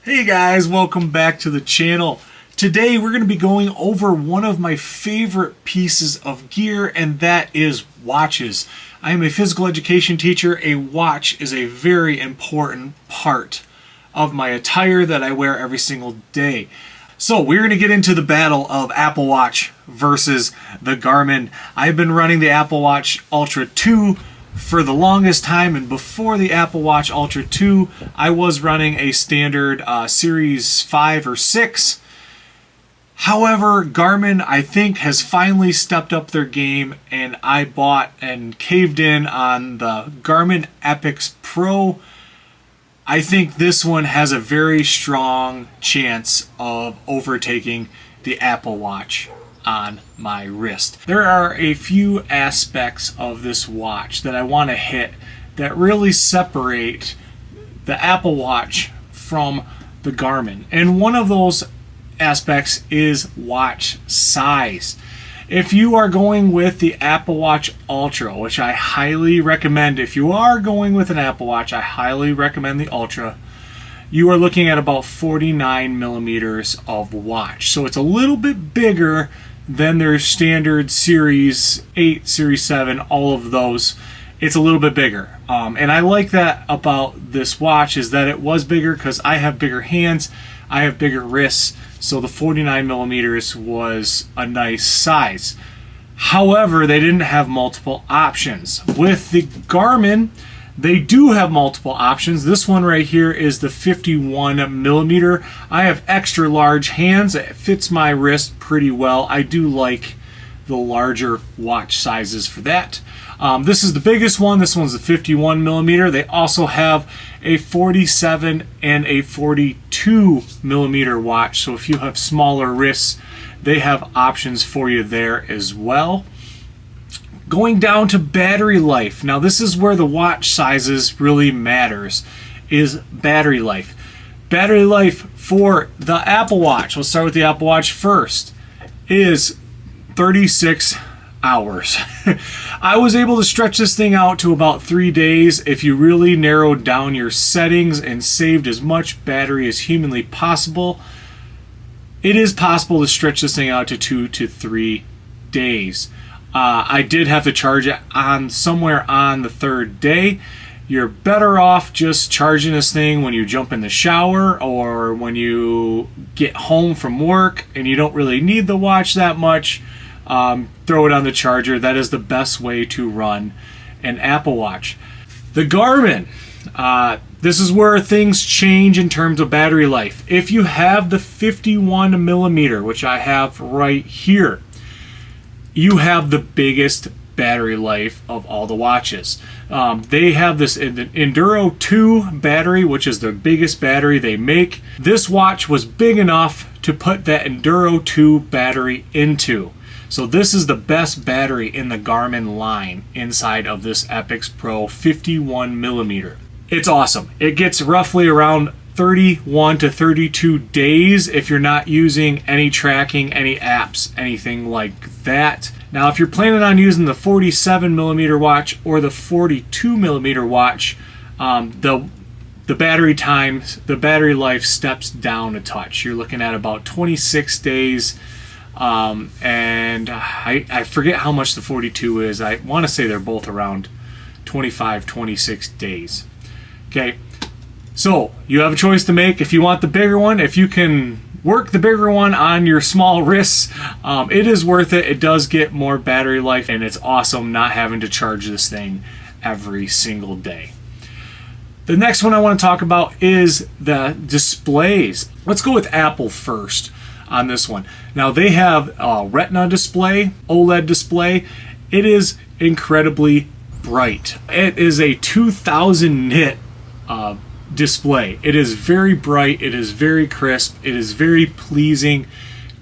Hey guys, welcome back to the channel. Today we're going to be going over one of my favorite pieces of gear, and that is watches. I am a physical education teacher. A watch is a very important part of my attire that I wear every single day. So we're going to get into the battle of Apple Watch versus the Garmin. I've been running the Apple Watch Ultra 2 for the longest time, and before the Apple Watch Ultra 2 I was running a standard Series 5 or 6. However, Garmin, I think, has finally stepped up their game, and I bought and caved in on the Garmin Epix Pro. I think this one has a very strong chance of overtaking the Apple Watch on my wrist. There are a few aspects of this watch that I want to hit that really separate the Apple Watch from the Garmin. And one of those aspects is watch size. If you are going with the Apple Watch Ultra, which I highly recommend, if you are going with an Apple Watch, I highly recommend the Ultra. You are looking at about 49 millimeters of watch. So it's a little bit bigger than their standard Series 8, Series 7, all of those. It's a little bit bigger. And I like that about this watch, is that it was bigger because I have bigger hands, I have bigger wrists, so the 49 millimeters was a nice size. However, they didn't have multiple options. With the Garmin, they do have multiple options. This one right here is the 51 millimeter. I have extra large hands. It fits my wrist pretty well. I do like the larger watch sizes for that. This is the biggest one. This one's the 51 millimeter. They also have a 47 and a 42 millimeter watch. So if you have smaller wrists, they have options for you there as well. Going down to battery life. Now this is where the watch sizes really matters, is battery life. Battery life for the Apple Watch, let's start with the Apple Watch first, is 36 hours. I was able to stretch this thing out to about 3 days if you really narrowed down your settings and saved as much battery as humanly possible. It is possible to stretch this thing out to 2 to 3 days. I did have to charge it on somewhere on the third day. You're better off just charging this thing when you jump in the shower or when you get home from work and you don't really need the watch that much. Throw it on the charger. That is the best way to run an Apple Watch. The Garmin, this is where things change in terms of battery life. If you have the 51 millimeter, which I have right here, you have the biggest battery life of all the watches. They have this Enduro 2 battery, which is the biggest battery they make. This watch was big enough to put that Enduro 2 battery into. So this is the best battery in the Garmin line inside of this Epix Pro 51 millimeter. It's awesome. It gets roughly around 31 to 32 days if you're not using any tracking, any apps, anything like that. Now, if you're planning on using the 47 millimeter watch or the 42 millimeter watch, the battery life steps down a touch. You're looking at about 26 days. And I forget how much the 42 is. I want to say they're both around 25, 26 days. Okay. So you have a choice to make. If you want the bigger one, if you can work the bigger one on your small wrists, it is worth it. It does get more battery life, and it's awesome not having to charge this thing every single day. The next one I want to talk about is the displays. Let's go with Apple first on this one. Now they have a Retina display, OLED display. It is incredibly bright. It is a 2000 nit display. It is very bright, it is very crisp, it is very pleasing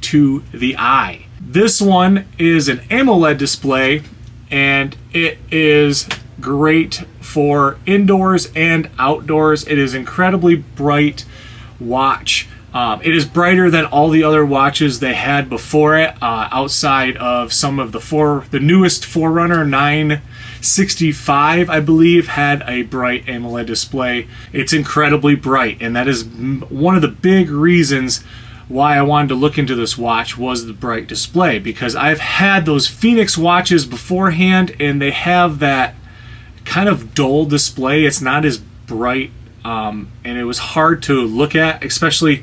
to the eye. This one is an AMOLED display, and it is great for indoors and outdoors. It is incredibly bright watch. It is brighter than all the other watches they had before it, outside of some of the newest Forerunner 9 65, I believe, had a bright AMOLED display. It's incredibly bright, and that is one of the big reasons why I wanted to look into this watch, was the bright display, because I've had those Phoenix watches beforehand and they have that kind of dull display. It's not as bright, and it was hard to look at, especially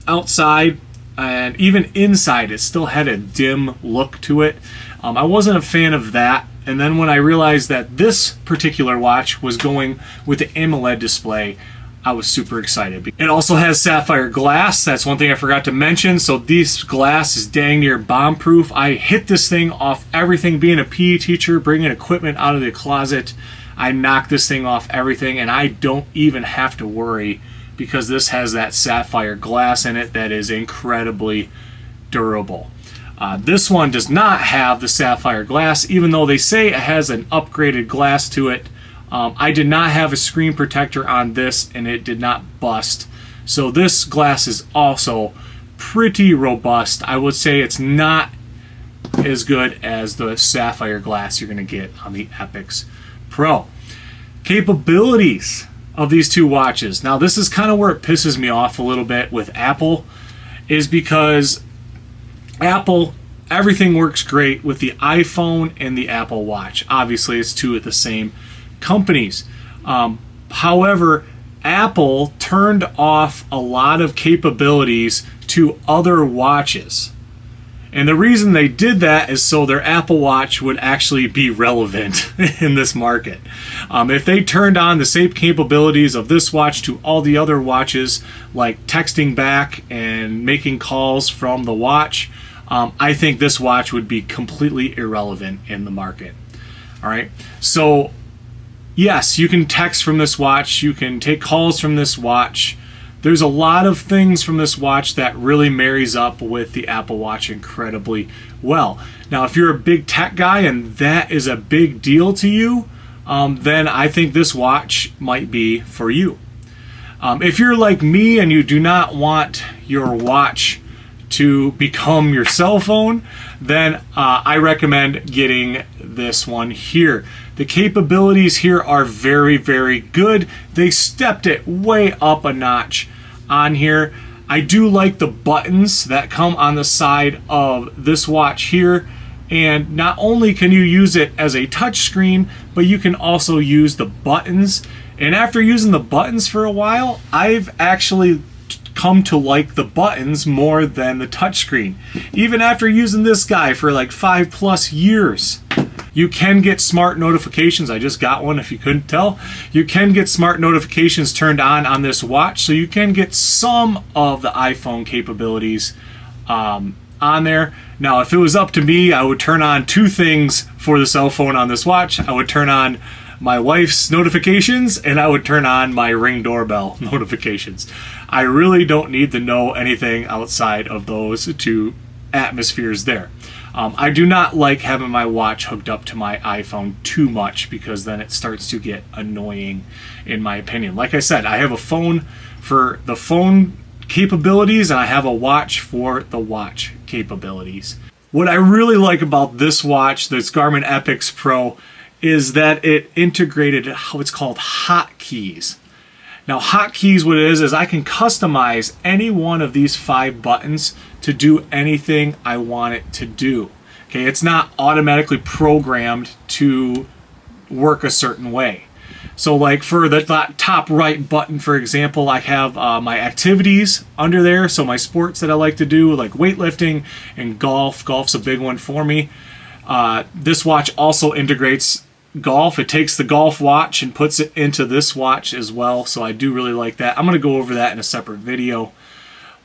outside, and even inside it still had a dim look to it. I wasn't a fan of that. And then when I realized that this particular watch was going with the AMOLED display, I was super excited. It also has sapphire glass. That's one thing I forgot to mention. So this glass is dang near bomb-proof. I hit this thing off everything. Being a PE teacher, bringing equipment out of the closet, I knocked this thing off everything, and I don't even have to worry because this has that sapphire glass in it that is incredibly durable. This one does not have the sapphire glass, even though they say it has an upgraded glass to it. I did not have a screen protector on this, and it did not bust. So this glass is also pretty robust. I would say it's not as good as the sapphire glass you're going to get on the Epix Pro. Capabilities of these two watches. Now this is kind of where it pisses me off a little bit with Apple, is because Apple, everything works great with the iPhone and the Apple Watch. Obviously it's two of the same companies. However, Apple turned off a lot of capabilities to other watches. And the reason they did that is so their Apple Watch would actually be relevant in this market. If they turned on the same capabilities of this watch to all the other watches, like texting back and making calls from the watch, I think this watch would be completely irrelevant in the market. All right, so yes, you can text from this watch, you can take calls from this watch. There's a lot of things from this watch that really marries up with the Apple Watch incredibly well. Now, if you're a big tech guy and that is a big deal to you, then I think this watch might be for you. If you're like me and you do not want your watch to become your cell phone, then I recommend getting this one here. The capabilities here are very, very good. They stepped it way up a notch on here. I do like the buttons that come on the side of this watch here. And not only can you use it as a touch screen, but you can also use the buttons. And after using the buttons for a while, I've actually come to like the buttons more than the touchscreen. Even after using this guy for like 5+ years. You can get smart notifications. I just got one if you couldn't tell. You can get smart notifications turned on this watch, so you can get some of the iPhone capabilities on there. Now, if it was up to me, I would turn on two things for the cell phone on this watch. I would turn on my wife's notifications, and I would turn on my Ring doorbell notifications. I really don't need to know anything outside of those two atmospheres there. I do not like having my watch hooked up to my iPhone too much, because then it starts to get annoying, in my opinion. Like I said, I have a phone for the phone capabilities, and I have a watch for the watch capabilities. What I really like about this watch, this Garmin Epix Pro, is that it integrated what's called hotkeys. Now, hotkeys, what it is I can customize any one of these 5 buttons to do anything I want it to do. Okay, it's not automatically programmed to work a certain way. So like for the top right button, for example, I have my activities under there. So my sports that I like to do, like weightlifting and golf. Golf's a big one for me. This watch also integrates golf. It takes the golf watch and puts it into this watch as well. So I do really like that. I'm going to go over that in a separate video.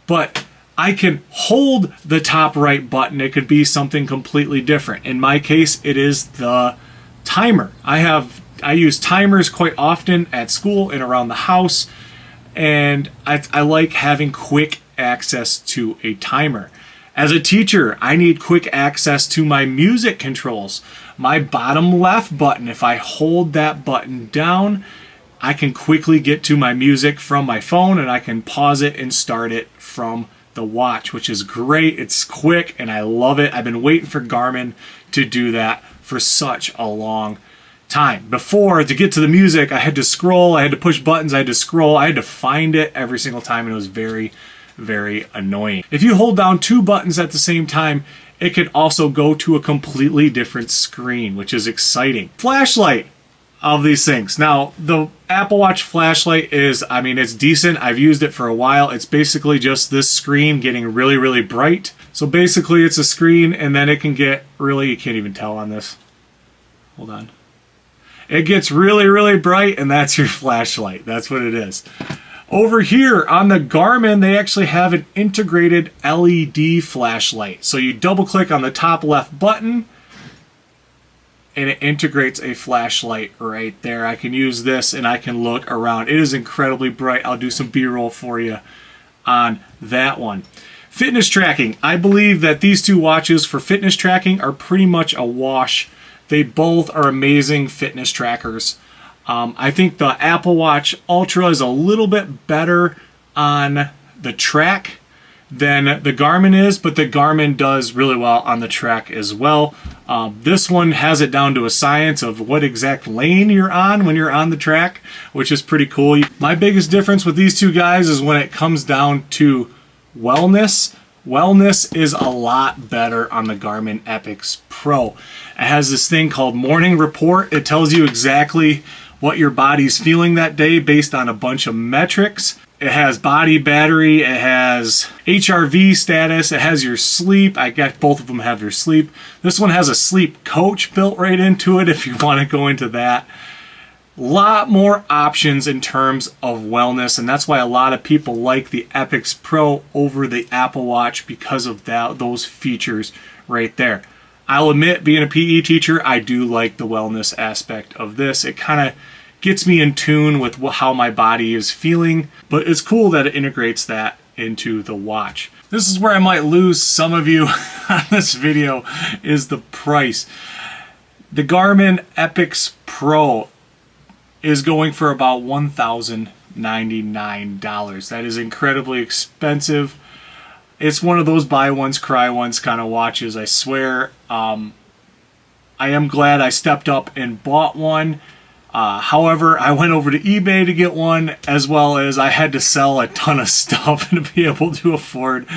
But I can hold the top right button. It could be something completely different. In my case, it is the timer. I use timers quite often at school and around the house, and I like having quick access to a timer. As a teacher, I need quick access to my music controls. My bottom left button, if I hold that button down, I can quickly get to my music from my phone, and I can pause it and start it from the watch, which is great. It's quick and I love it. I've been waiting for Garmin to do that for such a long time. Before, to get to the music, I had to scroll, I had to push buttons, I had to scroll, I had to find it every single time, and it was very, very annoying. If you hold down 2 buttons at the same time, it could also go to a completely different screen, which is exciting. Flashlight of these things. Now, the Apple Watch flashlight is, I mean, it's decent. I've used it for a while. It's basically just this screen getting really, really bright. So basically it's a screen, and then it can get really, you can't even tell on this. Hold on. It gets really, really bright, and that's your flashlight. That's what it is. Over here on the Garmin, they actually have an integrated LED flashlight. So you double click on the top left button, and it integrates a flashlight right there. I can use this and I can look around. It is incredibly bright. I'll do some B-roll for you on that one. Fitness tracking. I believe that these 2 watches for fitness tracking are pretty much a wash. They both are amazing fitness trackers. I think the Apple Watch Ultra is a little bit better on the track than the Garmin is, but the Garmin does really well on the track as well. This one has it down to a science of what exact lane you're on when you're on the track, which is pretty cool. My biggest difference with these 2 guys is when it comes down to wellness. Wellness is a lot better on the Garmin Epix Pro. It has this thing called Morning Report. It tells you exactly what your body's feeling that day based on a bunch of metrics. It has body battery, it has HRV status, it has your sleep. I got both of them have your sleep. This one has a sleep coach built right into it if you want to go into that. Lot more options in terms of wellness, and that's why a lot of people like the Epix Pro over the Apple Watch because of those features right there. I'll admit, being a PE teacher, I do like the wellness aspect of this. It kind of gets me in tune with how my body is feeling, but it's cool that it integrates that into the watch. This is where I might lose some of you on this video, is the price. The Garmin Epix Pro is going for about $1,099. That is incredibly expensive. It's one of those buy once, cry once kind of watches, I swear. I am glad I stepped up and bought one. However, I went over to eBay to get one, as well as I had to sell a ton of stuff to be able to afford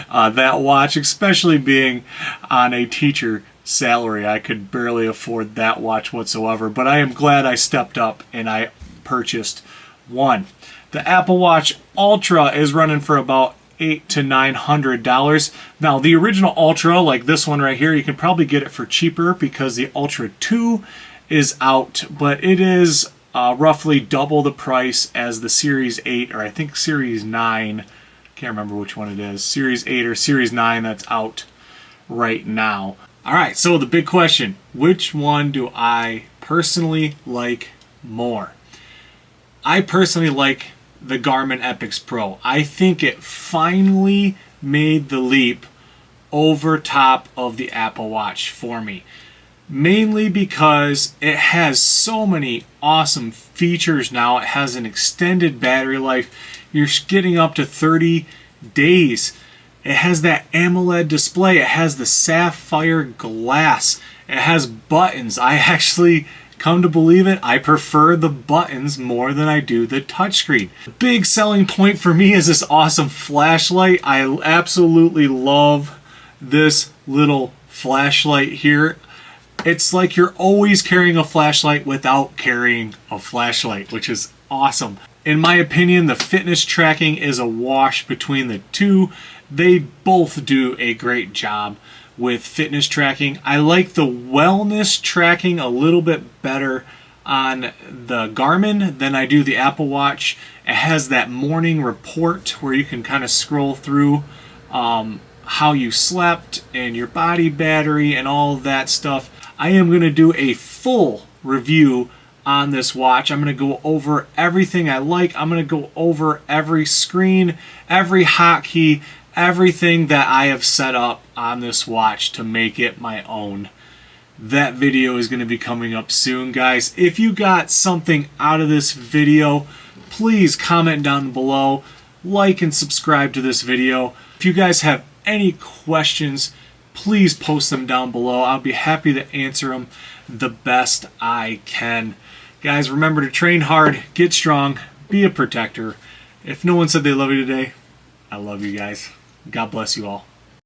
that watch, especially being on a teacher salary. I could barely afford that watch whatsoever, but I am glad I stepped up and I purchased one. The Apple Watch Ultra is running for about $800 to $900. Now, the original Ultra, like this one right here, you can probably get it for cheaper because the Ultra 2 is out, but it is roughly double the price as the Series 8, or I think Series 9. Can't remember which one it is. Series 8 or Series 9 that's out right now. All right, so the big question, which one do I personally like more? I personally like the Garmin Epix Pro. I think it finally made the leap over top of the Apple Watch for me. Mainly because it has so many awesome features now. It has an extended battery life. You're getting up to 30 days. It has that AMOLED display. It has the sapphire glass. It has buttons. I actually, come to believe it, I prefer the buttons more than I do the touchscreen. The big selling point for me is this awesome flashlight. I absolutely love this little flashlight here. It's like you're always carrying a flashlight without carrying a flashlight, which is awesome. In my opinion, the fitness tracking is a wash between the two. They both do a great job with fitness tracking. I like the wellness tracking a little bit better on the Garmin than I do the Apple Watch. It has that morning report where you can kind of scroll through how you slept and your body battery and all of that stuff. I am going to do a full review on this watch. I'm going to go over everything I like. I'm going to go over every screen, every hotkey, everything that I have set up on this watch to make it my own. That video is going to be coming up soon, guys. If you got something out of this video, please comment down below, like and subscribe to this video. If you guys have any questions, please post them down below. I'll be happy to answer them the best I can. Guys, remember to train hard, get strong, be a protector. If no one said they love you today, I love you guys. God bless you all.